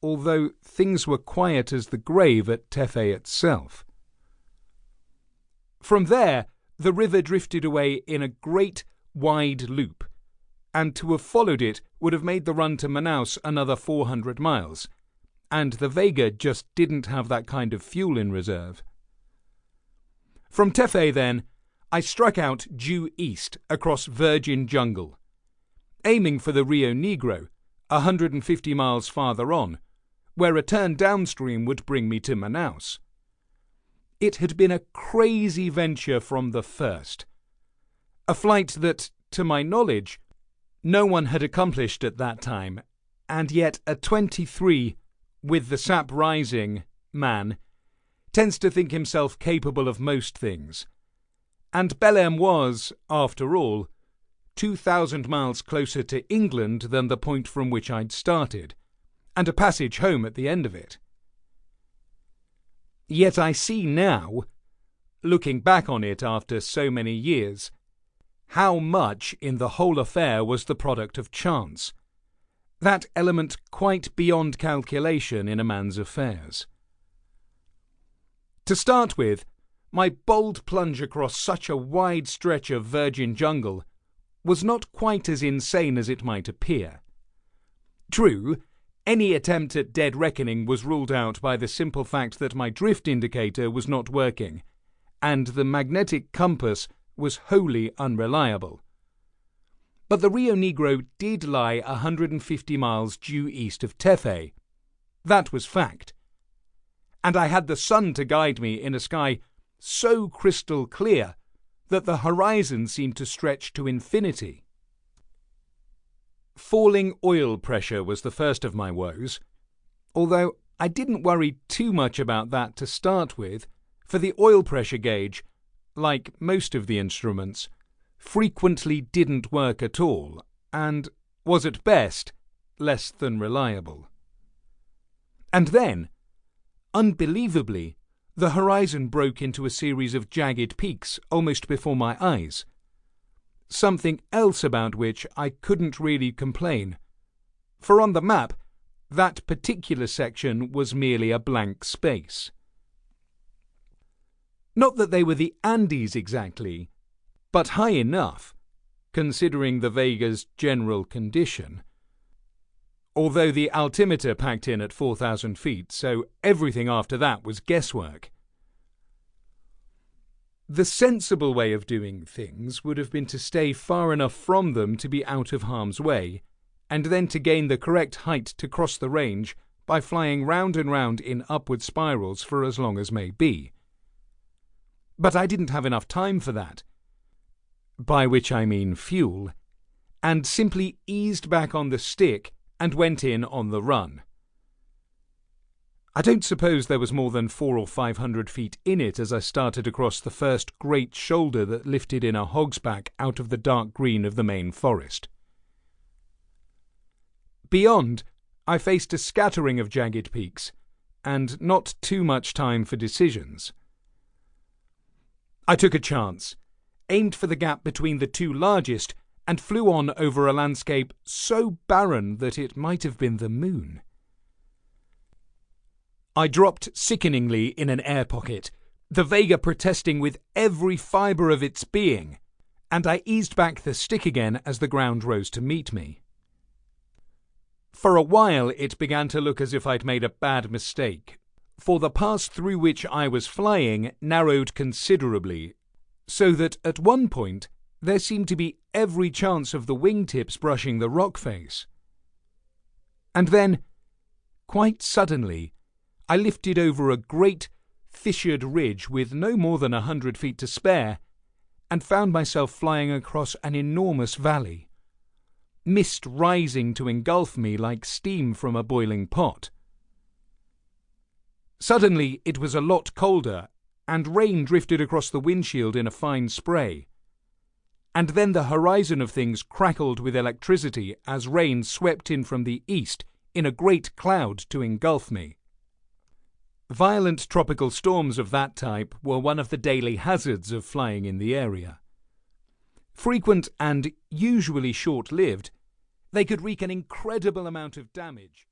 although things were quiet as the grave at Tefe itself. From there, the river drifted away in a great, wide loop, and to have followed it would have made the run to Manaus another 400 miles, and the Vega just didn't have that kind of fuel in reserve. From Tefe, then, I struck out due east across virgin jungle, aiming for the Rio Negro, 150 miles farther on, where a turn downstream would bring me to Manaus. It had been a crazy venture from the first, a flight that, to my knowledge, no one had accomplished at that time, and yet a 23, with the sap rising, man tends to think himself capable of most things. And Belém was, after all, 2,000 miles closer to England than the point from which I'd started, and a passage home at the end of it. Yet I see now, looking back on it after so many years, how much in the whole affair was the product of chance, that element quite beyond calculation in a man's affairs. To start with, my bold plunge across such a wide stretch of virgin jungle was not quite as insane as it might appear. True, any attempt at dead reckoning was ruled out by the simple fact that my drift indicator was not working, and the magnetic compass was wholly unreliable. But the Rio Negro did lie 150 miles due east of Tefe. That was fact. And I had the sun to guide me in a sky so crystal clear that the horizon seemed to stretch to infinity. Falling oil pressure was the first of my woes, although I didn't worry too much about that to start with, for the oil pressure gauge, like most of the instruments, frequently didn't work at all, and was at best less than reliable. And then, unbelievably, the horizon broke into a series of jagged peaks almost before my eyes, something else about which I couldn't really complain, for on the map, that particular section was merely a blank space. Not that they were the Andes exactly, but high enough, considering the Vega's general condition, although the altimeter packed in at 4,000 feet, so everything after that was guesswork. The sensible way of doing things would have been to stay far enough from them to be out of harm's way, and then to gain the correct height to cross the range by flying round and round in upward spirals for as long as may be. But I didn't have enough time for that, by which I mean fuel, and simply eased back on the stick and went in on the run. I don't suppose there was more than 400 or 500 feet in it as I started across the first great shoulder that lifted in a hogsback out of the dark green of the main forest. Beyond, I faced a scattering of jagged peaks, and not too much time for decisions. I took a chance, aimed for the gap between the two largest, and flew on over a landscape so barren that it might have been the moon. I dropped sickeningly in an air pocket, the Vega protesting with every fibre of its being, and I eased back the stick again as the ground rose to meet me. For a while it began to look as if I'd made a bad mistake, for the pass through which I was flying narrowed considerably, so that at one point there seemed to be every chance of the wingtips brushing the rock face. And then, quite suddenly, I lifted over a great, fissured ridge with no more than 100 feet to spare, and found myself flying across an enormous valley, mist rising to engulf me like steam from a boiling pot. Suddenly it was a lot colder, and rain drifted across the windshield in a fine spray. And then the horizon of things crackled with electricity as rain swept in from the east in a great cloud to engulf me. Violent tropical storms of that type were one of the daily hazards of flying in the area. Frequent and usually short-lived, they could wreak an incredible amount of damage.